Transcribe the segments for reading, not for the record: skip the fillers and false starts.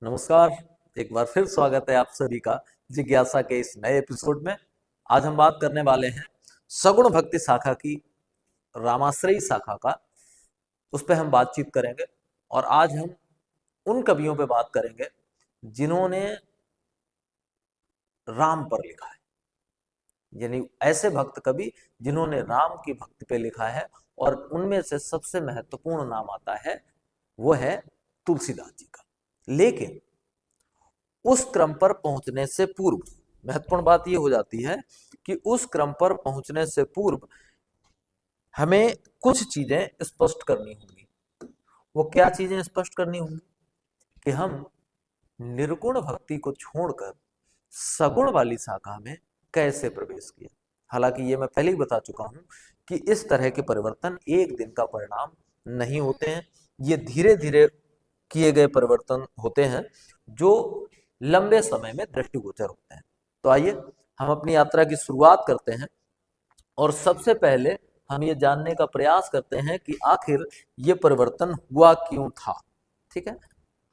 नमस्कार। एक बार फिर स्वागत है आप सभी का जिज्ञासा के इस नए एपिसोड में। आज हम बात करने वाले हैं सगुण भक्ति शाखा की, रामाश्रयी शाखा का। उस पर हम बातचीत करेंगे और आज हम उन कवियों पे बात करेंगे जिन्होंने राम पर लिखा है, यानी ऐसे भक्त कवि जिन्होंने राम की भक्ति पे लिखा है। और उनमें से सबसे महत्वपूर्ण नाम आता है, वो है तुलसीदास जी का। लेकिन उस क्रम पर पहुंचने से पूर्व महत्वपूर्ण बात यह हो जाती है कि उस क्रम पर पहुंचने से पूर्व हमें कुछ चीजें स्पष्ट करनी होंगी। वो क्या चीजें स्पष्ट करनी होंगी कि हम निर्गुण भक्ति को छोड़कर सगुण वाली शाखा में कैसे प्रवेश किया। हालांकि ये मैं पहले ही बता चुका हूं कि इस तरह के परिवर्तन एक दिन का परिणाम नहीं होते हैं। ये धीरे धीरे किए गए परिवर्तन होते हैं जो लंबे समय में दृष्टिगोचर होते हैं। तो आइए हम अपनी यात्रा की शुरुआत करते हैं और सबसे पहले हम ये जानने का प्रयास करते हैं कि आखिर ये परिवर्तन हुआ क्यों था। ठीक है,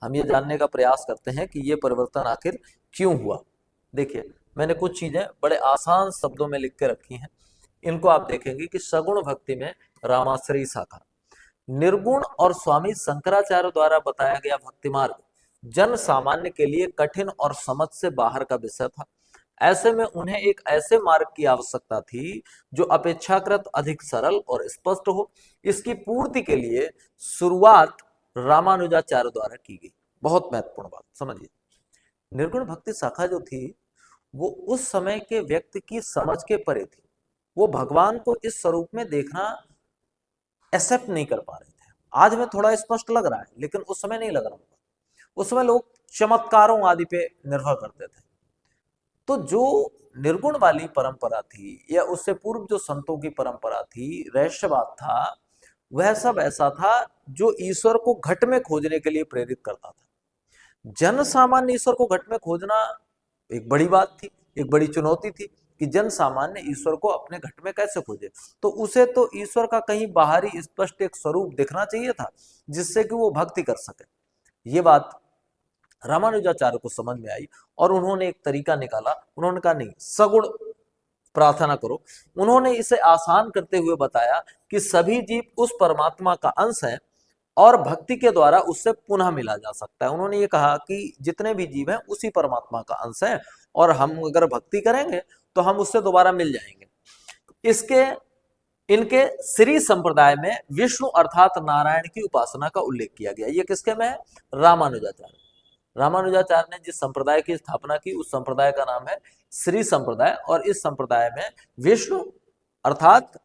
हम ये जानने का प्रयास करते हैं कि ये परिवर्तन आखिर क्यों हुआ। देखिए, मैंने कुछ चीजें बड़े आसान शब्दों में लिख के रखी हैं। इनको आप देखेंगे कि सगुण भक्ति में रामाश्रयी शाखा, निर्गुण और स्वामी शंकराचार्य द्वारा बताया गया भक्ति मार्ग जन सामान्य के लिए कठिन और समझ से बाहर का विषय था। ऐसे में उन्हें एक ऐसे मार्ग की आवश्यकता थी जो अपेक्षाकृत अधिक सरल और स्पष्ट हो। इसकी पूर्ति के लिए शुरुआत रामानुजाचार्य द्वारा की गई। बहुत महत्वपूर्ण बात समझिए, निर्गुण भक्ति शाखा जो थी वो उस समय के व्यक्ति की समझ के परे थी। वो भगवान को इस स्वरूप में देखना एक्सेप्ट नहीं कर पा रहे थे। आज में थोड़ा स्पष्ट लग रहा है, लेकिन उस समय नहीं लग रहा होगा। उस समय लोग चमत्कारों आदि पे निर्भर करते थे। तो जो निर्गुण वाली परंपरा थी या उससे पूर्व जो संतों की परंपरा थी, रहस्यवाद था, वह सब ऐसा था जो ईश्वर को घट में खोजने के लिए प्रेरित करता था। जन सामान्य ईश्वर को घट में खोजना एक बड़ी बात थी, एक बड़ी चुनौती थी कि जन सामान्य ईश्वर को अपने घट में कैसे खोजे। तो उसे तो ईश्वर का कहीं बाहरी स्पष्ट एक स्वरूप दिखना चाहिए था जिससे कि वो भक्ति कर सके। ये बात रामानुजाचार्य को समझ में आई और उन्होंने एक तरीका निकाला। उन्होंने कहा नहीं, सगुण प्रार्थना करो। उन्होंने इसे आसान करते हुए बताया कि सभी जीव उस परमात्मा का अंश है और भक्ति के द्वारा उससे पुनः मिला जा सकता है। उन्होंने ये कहा कि जितने भी जीव हैं उसी परमात्मा का अंश है और हम अगर भक्ति करेंगे तो हम उससे दोबारा मिल जाएंगे। इसके इनके श्री संप्रदाय में विष्णु अर्थात नारायण की उपासना का उल्लेख किया गया। ये किसके में है? रामानुजाचार्य। रामानुजाचार्य ने जिस संप्रदाय की स्थापना की उस संप्रदाय का नाम है श्री संप्रदाय और इस संप्रदाय में विष्णु अर्थात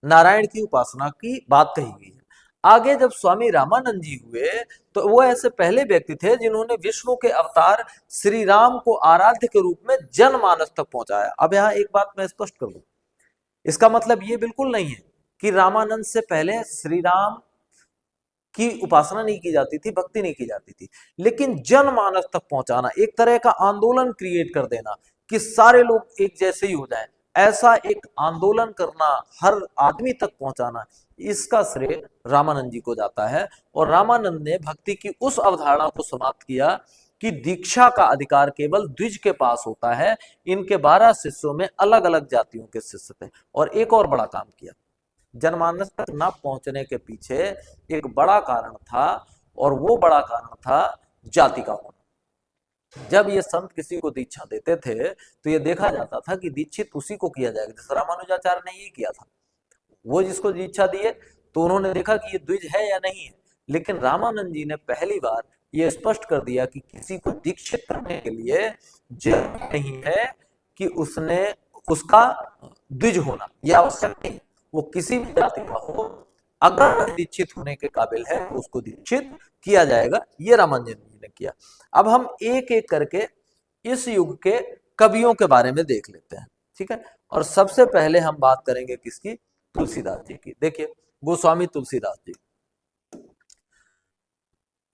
नारायण की उपासना की बात कही गई है। आगे जब स्वामी रामानंद जी हुए तो वो ऐसे पहले व्यक्ति थे जिन्होंने विष्णु के अवतार श्री राम को आराध्य के रूप में जनमानस तक पहुंचाया। अब यहाँ एक बात मैं स्पष्ट कर दूं, इसका मतलब ये बिल्कुल नहीं है कि रामानंद से पहले श्री राम की उपासना नहीं की जाती थी, भक्ति नहीं की जाती थी, लेकिन जनमानस तक पहुंचाना, एक तरह का आंदोलन क्रिएट कर देना कि सारे लोग एक जैसे ही हो जाएं, ऐसा एक आंदोलन करना, हर आदमी तक पहुंचाना, इसका श्रेय रामानंद जी को जाता है। और रामानंद ने भक्ति की उस अवधारणा को समाप्त किया कि दीक्षा का अधिकार केवल द्विज के पास होता है। इनके 12 शिष्यों में अलग अलग जातियों के शिष्य थे। और एक और बड़ा काम किया, जनमानस तक न पहुंचने के पीछे एक बड़ा कारण था और वो बड़ा कारण था जाति का होना। जब ये संत किसी को दीक्षा देते थे तो ये देखा जाता था कि दीक्षित उसी को किया जाएगा। जैसे रामानुजाचार्य ने ये किया था, वो जिसको दीक्षा दिए तो उन्होंने देखा कि ये द्विज है या नहीं है। लेकिन रामानंद जी ने पहली बार ये स्पष्ट कर दिया कि किसी को दीक्षित करने के लिए जरूरी नहीं है कि उसने उसका द्विज होना, यह आवश्यक नहीं। वो किसी भी जाति का हो, अगर दीक्षित होने के काबिल है तो उसको दीक्षित किया जाएगा। ये रामानंद जी ने किया। अब हम एक एक करके इस युग के कवियों के बारे में देख लेते हैं, ठीक है। और सबसे पहले हम बात करेंगे किसकी? तुलसीदास जी की। देखिए, गोस्वामी तुलसीदास जी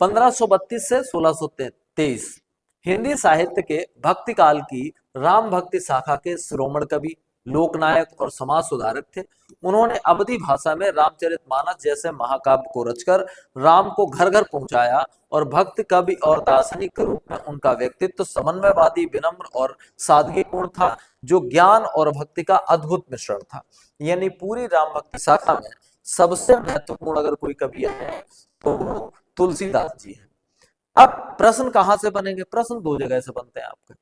1532 से 1623 हिंदी साहित्य के भक्ति काल की राम भक्ति शाखा के शिरोमण कवि, लोकनायक और समाज सुधारक थे। उन्होंने अवधी भाषा में रामचरितमानस जैसे महाकाव्य को रचकर राम को घर घर पहुंचाया और भक्त कवि और दार्शनिक के रूप में उनका व्यक्तित्व समन्वयवादी, विनम्र और सादगीपूर्ण था, जो ज्ञान और भक्ति का अद्भुत मिश्रण था। यानी पूरी राम भक्ति शाखा में सबसे महत्वपूर्ण अगर कोई कवि है तो वो तुलसीदास जी है। अब प्रश्न कहां से बनेंगे? प्रश्न दो जगह से बनते हैं आपके,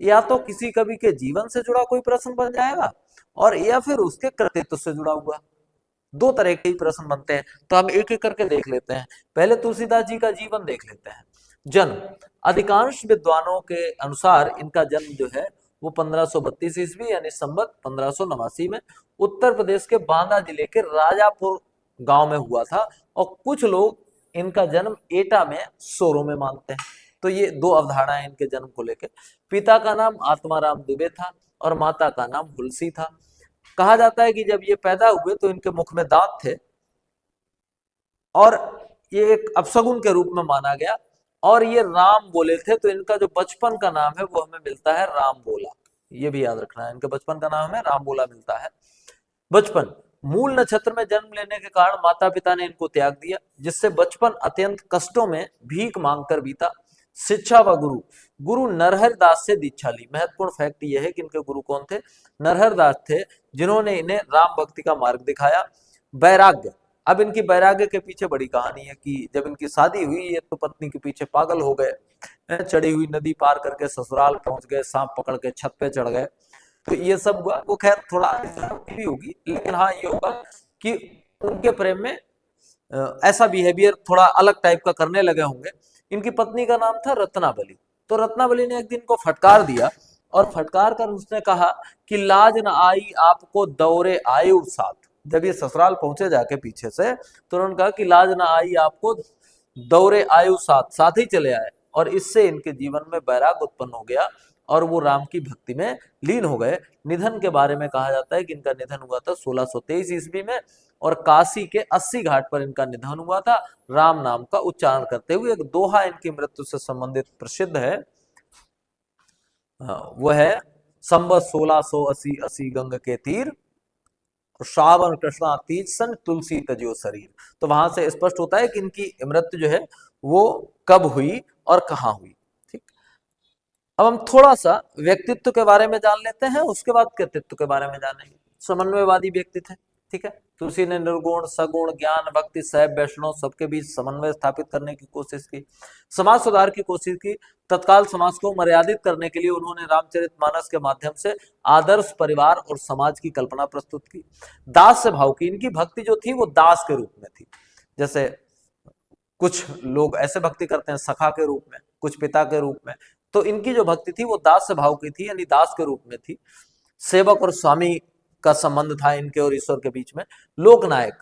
या तो किसी कवि के जीवन से जुड़ा कोई प्रश्न बन जाएगा और या फिर उसके कृतित्व से जुड़ा हुआ। दो तरह के ही प्रश्न बनते हैं, तो हम एक एक करके देख लेते हैं। पहले तुलसीदास जी का जीवन देख लेते हैं। जन्म, अधिकांश विद्वानों के अनुसार इनका जन्म जो है वो 1532 ईस्वी यानी संवत 1589 में उत्तर प्रदेश के बांदा जिले के राजापुर गांव में हुआ था, और कुछ लोग इनका जन्म एटा में सोरो में मानते हैं। तो ये दो अवधारणाएं इनके जन्म को लेकर। पिता का नाम आत्माराम दुबे था और माता का नाम हुलसी था। कहा जाता है कि जब ये पैदा हुए तो इनके मुख में दांत थे और ये एक अपशगुन के रूप में माना गया, और ये राम बोले थे, तो इनका जो बचपन का नाम है वो हमें मिलता है राम बोला। ये भी याद रखना है, इनके बचपन का नाम है राम बोला मिलता है। बचपन, मूल नक्षत्र में जन्म लेने के कारण माता पिता ने इनको त्याग दिया, जिससे बचपन अत्यंत कष्टों में भीख मांगकर बीता। शिक्षा व गुरु, गुरु नरहर दास से दीक्षा ली। महत्वपूर्ण फैक्ट यह है कि इनके गुरु कौन थे? नरहर दास थे, जिन्होंने इन्हें राम भक्ति का मार्ग दिखाया। वैराग्य, अब इनकी वैराग्य के पीछे बड़ी कहानी है कि जब इनकी शादी हुई ये तो पत्नी के पीछे पागल हो गए, चढ़ी हुई नदी पार करके ससुराल पहुंच गए, सांप पकड़ के छत पे चढ़ गए। तो ये सब हुआ, वो खैर थोड़ा भी होगी, लेकिन हाँ ये होगा कि उनके प्रेम में ऐसा बिहेवियर थोड़ा अलग टाइप का करने लगे होंगे। इनकी पत्नी का नाम था रत्नावली। तो रत्नावली ने एक दिन को फटकार दिया और फटकार कर उसने कहा कि लाज न आई आपको दौरे आयु साथ। जब ये ससुराल पहुंचे जाके पीछे से, तो उन्होंने कहा कि लाज न आई आपको दौरे आयु साथ, साथ ही चले आए, और इससे इनके जीवन में वैराग उत्पन्न हो गया और वो राम की भक्ति में लीन हो गए। निधन के बारे में कहा जाता है कि इनका निधन हुआ था 1623 ईस्वी में, और काशी के 80 घाट पर इनका निधन हुआ था, राम नाम का उच्चारण करते हुए। एक दोहा इनकी मृत्यु से संबंधित प्रसिद्ध है, वो है संवत 1680 अस्सी गंग के तीर, श्रावण कृष्णा तीज सन तुलसी तजो शरीर। तो वहां से स्पष्ट होता है कि इनकी मृत्यु जो है वो कब हुई और कहाँ हुई। ठीक, अब हम थोड़ा सा व्यक्तित्व के बारे में जान लेते हैं, उसके बाद कृतित्व के बारे में जानेंगे। समन्वयवादी व्यक्ति थे, ठीक है। तुलसी ने निर्गुण, सगुण, ज्ञान, भक्ति, शैव, वैष्णव सबके बीच समन्वय स्थापित करने की कोशिश की, समाज सुधार की कोशिश की। तत्काल समाज को मर्यादित करने के लिए उन्होंने रामचरितमानस के माध्यम से आदर्श परिवार और समाज की कल्पना प्रस्तुत की। दास से भाव की, इनकी भक्ति जो थी वो दास के रूप में थी। जैसे कुछ लोग ऐसे भक्ति करते हैं सखा के रूप में, कुछ पिता के रूप में, तो इनकी जो भक्ति थी वो दास से भाव की थी, यानी दास के रूप में थी। सेवक और स्वामी का संबंध था इनके और ईश्वर के बीच में। लोकनायक,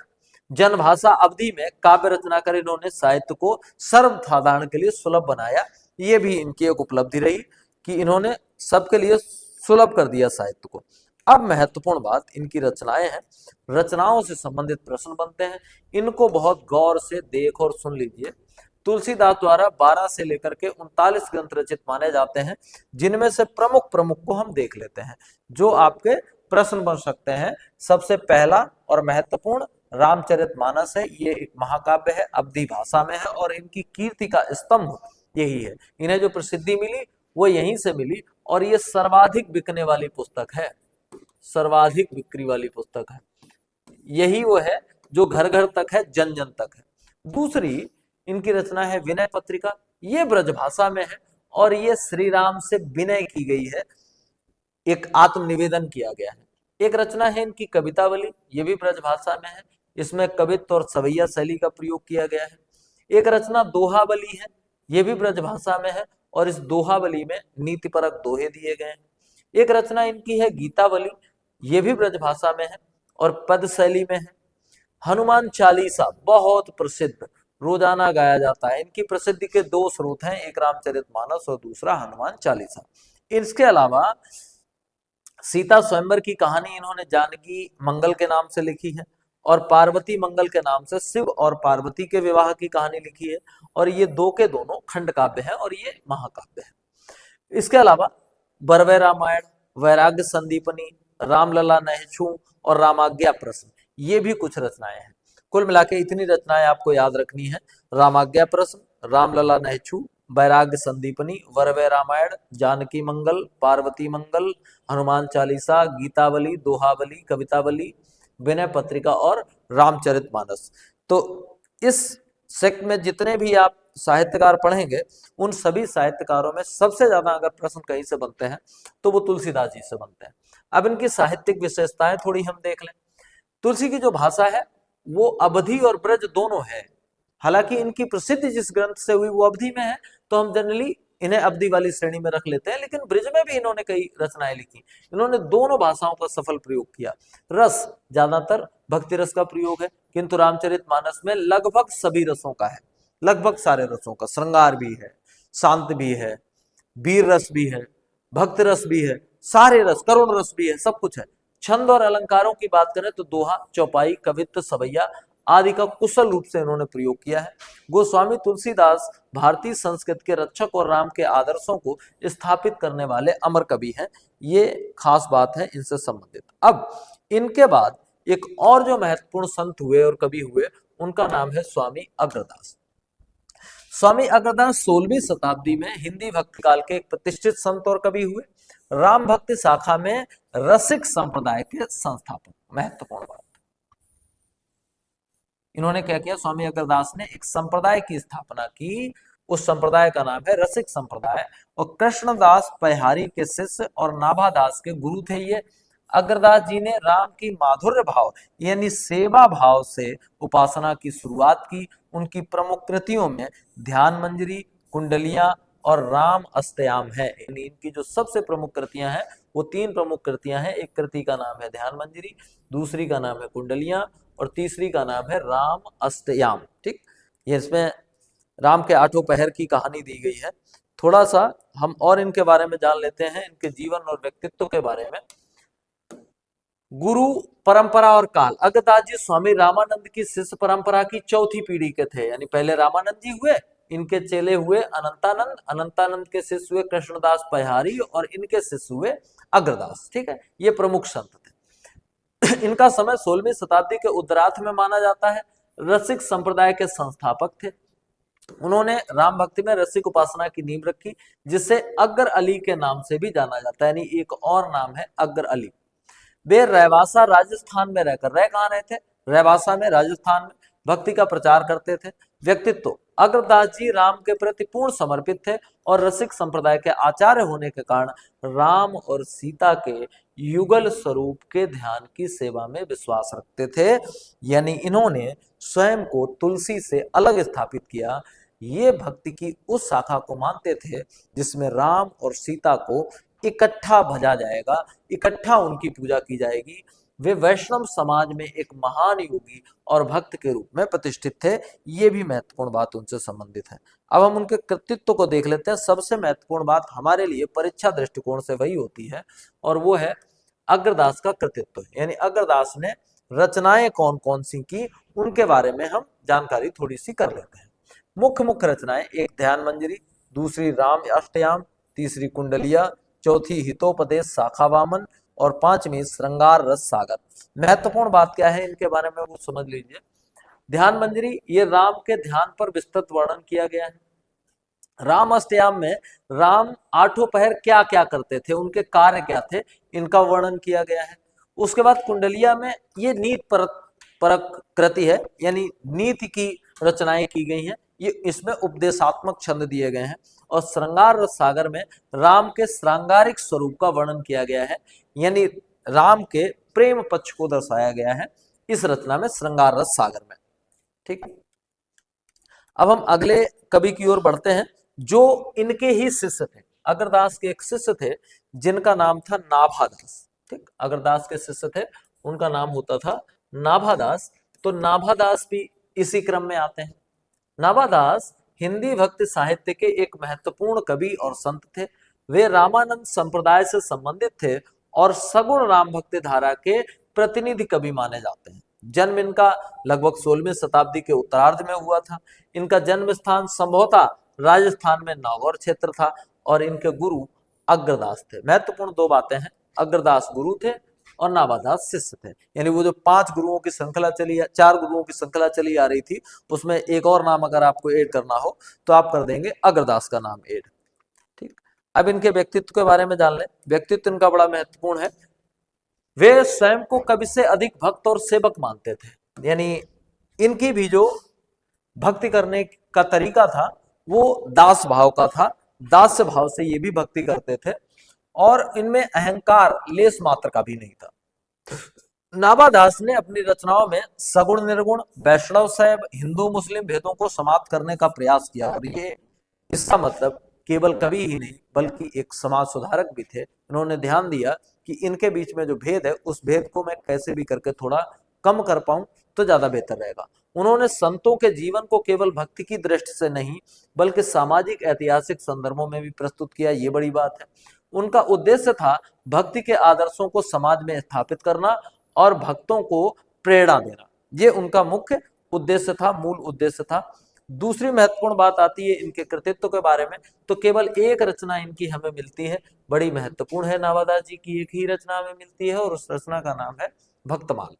जनभाषा अवधि में काव्य रचना कर इन्होंने साहित्य को सर्वसाधारण के लिए सुलभ बनाया। ये भी इनकी एक उपलब्धि रही कि इन्होंने सबके लिए सुलभ कर दिया साहित्य को। अब महत्वपूर्ण बात इनकी रचनाएं हैं। रचनाओं से संबंधित प्रश्न बनते हैं, इनको बहुत गौर से देख और सुन लीजिए। तुलसीदास द्वारा 12 से लेकर के 39 ग्रंथ रचित माने जाते हैं, जिनमें से प्रमुख प्रमुख को हम देख लेते हैं जो आपके प्रश्न बन सकते हैं। सबसे पहला और महत्वपूर्ण रामचरितमानस है। ये एक महाकाव्य है, अवधी भाषा में है, और इनकी कीर्ति का स्तंभ यही है। इन्हें जो प्रसिद्धि मिली वो यहीं से मिली, और ये सर्वाधिक बिकने वाली पुस्तक है, सर्वाधिक बिक्री वाली पुस्तक है। यही वो है जो घर घर तक है, जन जन तक है। दूसरी इनकी रचना है विनय पत्रिका। ये ब्रजभाषा में है और ये श्री राम से विनय की गई है, एक आत्मनिवेदन किया गया है। एक रचना है इनकी कवितावली, ये भी ब्रजभाषा में है, इसमें कवित्व और सवैया शैली का प्रयोग किया गया है। एक रचना दोहावली है, ये भी ब्रजभाषा में है, और इस दोहावली में नीतिपरक दोहे दिए गए हैं। एक रचना इनकी है गीतावली, ये भी ब्रजभाषा में है और पद शैली में है। हनुमान चालीसा बहुत प्रसिद्ध, रोजाना गाया जाता है। इनकी प्रसिद्धि के दो स्रोत हैं, एक रामचरितमानस और दूसरा हनुमान चालीसा। इसके अलावा सीता स्वयंवर की कहानी इन्होंने जानकी मंगल के नाम से लिखी है, और पार्वती मंगल के नाम से शिव और पार्वती के विवाह की कहानी लिखी है, और ये दो के दोनों खंड काव्य है और ये महाकाव्य है। इसके अलावा बरवे रामायण, वैराग्य संदीपनी, रामलला नहिछु और रामाज्ञा प्रश्न, ये भी कुछ रचनाएं हैं। कुल मिला के इतनी रचनाएं आपको याद रखनी है। रामाज्ञा प्रश्न, रामलला नहिछु, वैराग्य संदीपनी, वरवै रामायण, जानकी मंगल, पार्वती मंगल, हनुमान चालीसा, गीतावली, दोहावली, कवितावली, विनय पत्रिका और रामचरितमानस। तो इस सेक्ट में जितने भी आप साहित्यकार पढ़ेंगे, उन सभी साहित्यकारों में सबसे ज्यादा अगर प्रश्न कहीं से बनते हैं तो वो तुलसीदास जी से बनते हैं। अब इनकी साहित्यिक विशेषताएं थोड़ी हम देख लें। तुलसी की जो भाषा है वो अवधी और ब्रज दोनों है। हालांकि इनकी प्रसिद्धि जिस ग्रंथ से हुई वो अवधी में है, तो हम जनरली इन्हें अवधी वाली श्रेणी में रख लेते हैं, लेकिन ब्रज में भी इन्होंने कई रचनाएं लिखी। इन्होंने दोनों भाषाओं का सफल प्रयोग किया। रस ज्यादातर भक्ति रस का प्रयोग है, किंतु रामचरितमानस में लगभग सभी रसों का है, लगभग सारे रसों का। श्रृंगार भी है, शांत भी है, वीर रस भी है, भक्त रस भी है, सारे रस, करुण रस भी है, सब कुछ है। छंद और अलंकारों की बात करें तो दोहा, चौपाई, कवित्व, सवैया आदि का कुशल रूप से इन्होंने प्रयोग किया है। गोस्वामी तुलसीदास भारतीय संस्कृत के रक्षक और राम के आदर्शों को स्थापित करने वाले अमर कवि हैं। ये खास बात है इनसे संबंधित। अब इनके बाद एक और जो महत्वपूर्ण संत हुए और कवि हुए, उनका नाम है स्वामी अग्रदास। स्वामी अग्रदास 16वीं शताब्दी में हिंदी भक्ति काल के एक प्रतिष्ठित संत और कवि हुए। राम भक्ति शाखा में रसिक संप्रदाय के संस्थापक। महत्वपूर्ण बात, इन्होंने क्या किया? स्वामी अग्रदास ने एक संप्रदाय की स्थापना की। उस संप्रदाय का नाम है रसिक संप्रदाय, और कृष्णदास पैहारी के शिष्य और नाभादास के गुरु थे ये। अग्रदास जी ने राम की माधुर्य भाव यानी सेवा भाव से उपासना की शुरुआत की। उनकी प्रमुख कृतियों में ध्यान मंजरी, कुंडलियां और राम अष्टयाम है। इनकी जो सबसे प्रमुख कृतियां हैं वो 3 प्रमुख कृतियां हैं। एक कृति का नाम है ध्यान मंजरी, दूसरी का नाम है कुंडलियां, और तीसरी का नाम है राम अष्टयाम। ठीक, ये इसमें राम के 8 पहर की कहानी दी गई है। थोड़ा सा हम और इनके बारे में जान लेते हैं, इनके जीवन और व्यक्तित्व के बारे में। गुरु परंपरा और काल, अग्रदास जी स्वामी रामानंद की शिष्य परंपरा की चौथी पीढ़ी के थे। यानी पहले रामानंद जी हुए, इनके चेले हुए अनंतानंद, अनंतानंद के शिष्य हुए कृष्णदास पैहारी, और इनके शिष्य हुए अग्रदास। ठीक है, ये प्रमुख संत थे। इनका समय 16वीं शताब्दी के उत्तरार्ध में माना जाता है। रसिक संप्रदाय के संस्थापक थे। उन्होंने राम भक्ति में रसिक उपासना की नींव रखी, जिसे अग्र अली के नाम से भी जाना जाता है। यानी एक और नाम है अग्र अली। वे रैवासा राजस्थान में रहकर, रह कहाँ रहे थे? रैवासा में, राजस्थान में भक्ति का प्रचार करते थे। व्यक्तित्व, अग्रदास जी राम के प्रति पूर्ण समर्पित थे और रसिक संप्रदाय के आचार्य होने के कारण राम और सीता के युगल स्वरूप के ध्यान की सेवा में विश्वास रखते थे। यानी इन्होंने स्वयं को तुलसी से अलग स्थापित किया। ये भक्ति की उस शाखा को मानते थे जिसमें राम और सीता को इकट्ठा भजा जाएगा, इकट्ठा उनकी पूजा की जाएगी। वे वैष्णव समाज में एक महान योगी और भक्त के रूप में प्रतिष्ठित थे। ये भी महत्वपूर्ण बात उनसे संबंधित है। अब हम उनके कृतित्व को देख लेते हैं। सबसे महत्वपूर्ण बात हमारे लिए परीक्षा दृष्टिकोण से वही होती है, और वो है अग्रदास का कृतित्व। यानी अग्रदास ने रचनाएं कौन कौन सी की, उनके बारे में हम जानकारी थोड़ी सी कर लेते हैं। मुख्य मुख्य रचनाएं, एक ध्यान मंजरी, दूसरी राम अष्टयाम, तीसरी कुंडलिया, चौथी हितोपदेश शाखा वामन, और 5वीं श्रृंगार रस सागर। महत्वपूर्ण बात क्या है इनके बारे में वो समझ लीजिए। ध्यान मंजरी, ये राम के ध्यान पर विस्तृत वर्णन किया गया है। राम अष्टयाम में राम 8 पहर क्या क्या करते थे, उनके कार्य क्या थे, इनका वर्णन किया गया है। उसके बाद कुंडलिया में ये नीति परक कृति है, यानी नीति की रचनाएं की गई हैं। ये इसमें उपदेशात्मक छंद दिए गए हैं। और श्रृंगार रस सागर में राम के श्रृंगारिक स्वरूप का वर्णन किया गया है, यानी राम के प्रेम पक्ष को दर्शाया गया है इस रचना में, श्रृंगार रस सागर में। ठीक, अब हम अगले कवि की ओर बढ़ते हैं जो इनके ही शिष्य थे। अग्रदास के एक शिष्य थे जिनका नाम था नाभादास। ठीक, अग्रदास के शिष्य थे, उनका नाम होता था नाभादास। तो नाभादास भी इसी क्रम में आते हैं। नाभादास हिंदी भक्ति साहित्य के एक महत्वपूर्ण कवि और संत थे। वे रामानंद संप्रदाय से संबंधित थे और सगुण राम भक्ति धारा के प्रतिनिधि कवि माने जाते हैं। जन्म इनका लगभग 16वीं शताब्दी के उत्तरार्ध में हुआ था। इनका जन्म स्थान संभवतः राजस्थान में नागौर क्षेत्र था, और इनके गुरु अग्रदास थे। महत्वपूर्ण 2 बातें हैं, अग्रदास गुरु थे और नाभादास शिष्य थे। यानी वो जो 5 गुरुओं की श्रृंखला चली, 4 गुरुओं की श्रृंखला चली आ रही थी, उसमें एक और नाम अगर आपको ऐड करना हो तो आप कर देंगे अग्रदास का नाम ऐड। ठीक, अब इनके व्यक्तित्व के बारे में जान लें। व्यक्तित्व इनका बड़ा महत्वपूर्ण है। वे स्वयं को कवि से अधिक भक्त और सेवक मानते थे। यानी इनकी भी जो भक्ति करने का तरीका था वो दास भाव का था। दास भाव से ये भी भक्ति करते थे और इनमें अहंकार लेस मात्र का भी नहीं था। नाभादास ने अपनी रचनाओं में सगुण निर्गुण, वैष्णव शैव, हिंदू मुस्लिम भेदों को समाप्त करने का प्रयास किया और ये इसका मतलब केवल कवि ही नहीं बल्कि एक समाज सुधारक भी थे। इन्होंने ध्यान दिया कि इनके बीच में जो भेद है उस भेद को मैं कैसे भी करके थोड़ा कम कर पाऊं तो ज्यादा बेहतर रहेगा। उन्होंने संतों के जीवन को केवल भक्ति की दृष्टि से नहीं बल्कि सामाजिक ऐतिहासिक संदर्भों में भी प्रस्तुत किया। ये बड़ी बात है। उनका उद्देश्य था भक्ति के आदर्शों को समाज में स्थापित करना और भक्तों को प्रेरणा देना। ये उनका मुख्य उद्देश्य था, मूल उद्देश्य था। दूसरी महत्वपूर्ण बात आती है इनके कृतित्व के बारे में। तो केवल एक रचना इनकी हमें मिलती है, बड़ी महत्वपूर्ण है। नाभादास जी की एक ही रचना हमें मिलती है और उस रचना का नाम है भक्तमाल।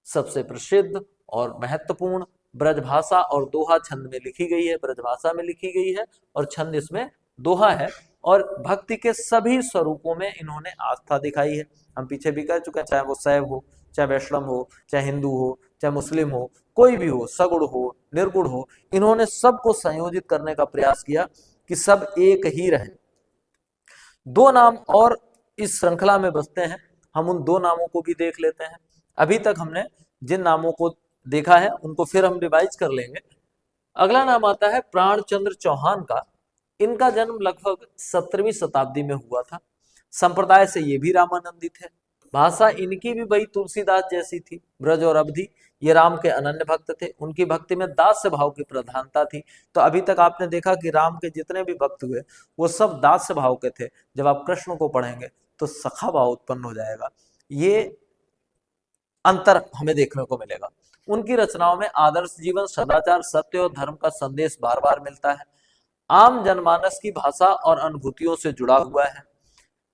सबसे प्रसिद्ध और महत्वपूर्ण ब्रजभाषा और दोहा छंद में लिखी गई है। ब्रजभाषा में लिखी गई है और छंद इसमें दोहा है। और भक्ति के सभी स्वरूपों में इन्होंने आस्था दिखाई है। हम पीछे भी कह चुके हैं, चाहे वो शैव हो, चाहे वैष्णव हो, चाहे हिंदू हो, चाहे मुस्लिम हो, कोई भी हो, सगुण हो, निर्गुण हो, इन्होंने सबको संयोजित करने का प्रयास किया कि सब एक ही रहे। 2 नाम और इस श्रृंखला में बसते हैं, हम उन 2 नामों को भी देख लेते हैं। अभी तक हमने जिन नामों को देखा है उनको फिर हम रिवाइज कर लेंगे। अगला नाम आता है प्राणचंद्र चौहान का। इनका जन्म लगभग 17वीं शताब्दी में हुआ था। संप्रदाय से ये भी रामानंदित है। भाषा इनकी भी वही तुलसीदास जैसी थी, ब्रज और अवधी। ये राम के अनन्य भक्त थे। उनकी भक्ति में दास्य भाव की प्रधानता थी। तो अभी तक आपने देखा कि राम के जितने भी भक्त हुए वो सब दास्य भाव के थे। जब आप कृष्ण को पढ़ेंगे तो सखा भाव उत्पन्न हो जाएगा। ये अंतर हमें देखने को मिलेगा। उनकी रचनाओं में आदर्श जीवन, सदाचार, सत्य और धर्म का संदेश बार बार मिलता है। आम जनमानस की भाषा और अनुभूतियों से जुड़ा हुआ है।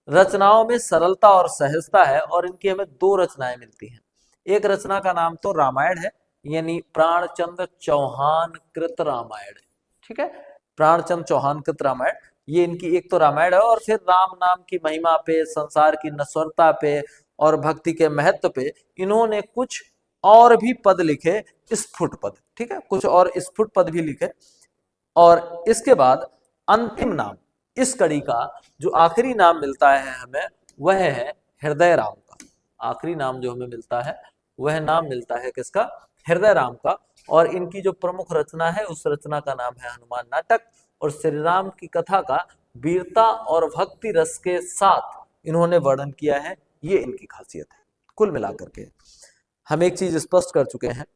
रचनाओं में सरलता और सहजता है और इनकी हमें 2 रचनाएं मिलती हैं। एक रचना का नाम तो रामायण है, यानी प्राणचंद्र चौहान कृत रामायण। ठीक है, प्राणचंद्र चौहान कृत रामायण, ये इनकी एक तो रामायण है। और फिर राम नाम की महिमा पे, संसार की नश्वरता पे और भक्ति के महत्व पे इन्होंने कुछ और भी पद लिखे, स्फुट पद। ठीक है, कुछ और स्फुट पद भी लिखे। और इसके बाद अंतिम नाम इस कड़ी का जो आखिरी नाम मिलता है हमें, वह है हृदय राम का। आखिरी नाम जो हमें मिलता है वह नाम मिलता है किसका? हृदय राम का। और इनकी जो प्रमुख रचना है उस रचना का नाम है हनुमान नाटक। और श्री राम की कथा का वीरता और भक्ति रस के साथ इन्होंने वर्णन किया है। ये इनकी खासियत है। कुल मिलाकर के हम एक चीज स्पष्ट कर चुके हैं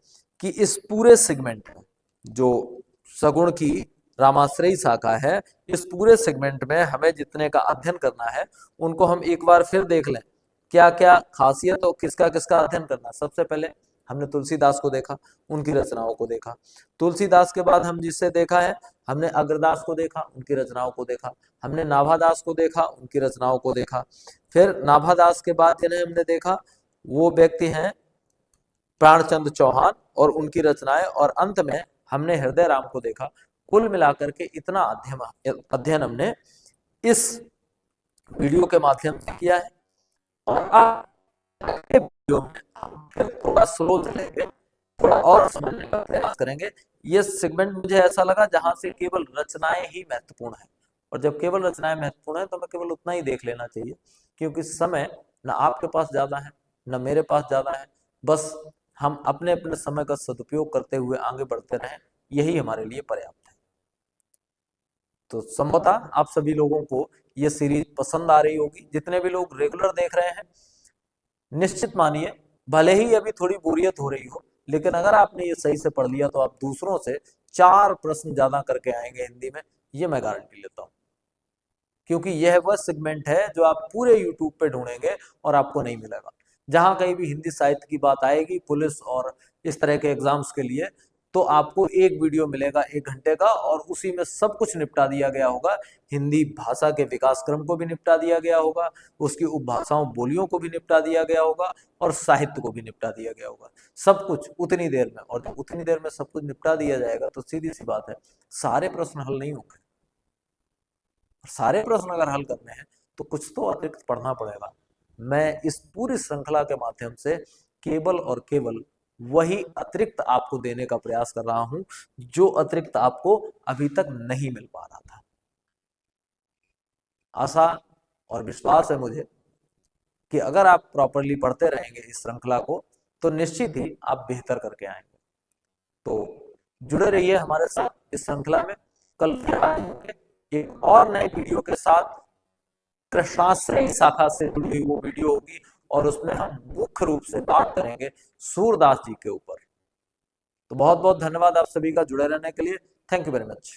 कि इस पूरे सेगमेंट में जो सगुण की रामाश्रयी शाखा है, इस पूरे सेगमेंट में हमें जितने का अध्ययन करना है उनको हम एक बार फिर देख लें। क्या क्या खासियत और किसका किसका अध्ययन करना। सबसे पहले हमने तुलसीदास को देखा, उनकी रचनाओं को देखा। तुलसीदास के बाद हम जिससे देखा है, हमने अग्रदास को देखा, उनकी रचनाओं को देखा। हमने नाभादास को देखा, उनकी रचनाओं को देखा। फिर नाभादास के बाद जिन्हें हमने देखा वो व्यक्ति हैं प्राणचंद्र चौहान और उनकी रचनाएं। और अंत में हमने हृदय राम को देखा। कुल मिलाकर के इतना अध्ययन हमने इस वीडियो के माध्यम से किया है। और आगे वीडियो में हम फिर थोड़ा स्लो चलेंगे, थोड़ा और समझने का प्रयास करेंगे। ये सेगमेंट मुझे ऐसा लगा जहां से केवल रचनाएं ही महत्वपूर्ण है। और जब केवल रचनाएं महत्वपूर्ण है तो मैं केवल उतना ही देख लेना चाहिए, क्योंकि समय न आपके पास ज्यादा है न मेरे पास ज्यादा है। बस हम अपने अपने समय का सदुपयोग करते हुए आगे बढ़ते रहें, यही हमारे लिए पर्याप्त है। तो संभवतः आप सभी लोगों को ये सीरीज पसंद आ रही होगी। जितने भी लोग रेगुलर देख रहे हैं, निश्चित मानिए भले ही अभी थोड़ी बोरियत हो रही हो, लेकिन अगर आपने ये सही से पढ़ लिया तो आप दूसरों से 4 प्रश्न ज्यादा करके आएंगे हिंदी में, ये मैं गारंटी लेता हूं। क्योंकि यह वह सेगमेंट है जो आप पूरे यूट्यूब पे ढूंढेंगे और आपको नहीं मिलेगा। जहां कहीं भी हिंदी साहित्य की बात आएगी, पुलिस और इस तरह के एग्जाम्स के लिए, तो आपको एक वीडियो मिलेगा 1 घंटे का, और उसी में सब कुछ निपटा दिया गया होगा। हिंदी भाषा के विकास क्रम को भी निपटा दिया गया होगा, उसकी उपभाषाओं बोलियों को भी निपटा दिया गया होगा, और साहित्य को भी निपटा दिया गया होगा। सब कुछ उतनी देर में, और जब उतनी देर में सब कुछ निपटा दिया जाएगा तो सीधी सी बात है, सारे प्रश्न हल नहीं होंगे। सारे प्रश्न अगर हल करने हैं तो कुछ तो अतिरिक्त पढ़ना पड़ेगा। मैं इस पूरी श्रृंखला के माध्यम से केवल और केवल वही अतिरिक्त आपको देने का प्रयास कर रहा हूं जो अतिरिक्त आपको अभी तक नहीं मिल पा रहा था। आशा और विश्वास है मुझे कि अगर आप प्रॉपरली पढ़ते रहेंगे इस श्रृंखला को तो निश्चित ही आप बेहतर करके आएंगे। तो जुड़े रहिए हमारे साथ इस श्रृंखला में। कल फिर आएंगे एक और नए वीडियो के साथ। कृष्णाश्रयी शाखा से जुड़ी हुई वो वीडियो होगी, और उसमें हम मुख्य रूप से बात करेंगे सूरदास जी के ऊपर। तो बहुत बहुत धन्यवाद आप सभी का जुड़े रहने के लिए। Thank you very much.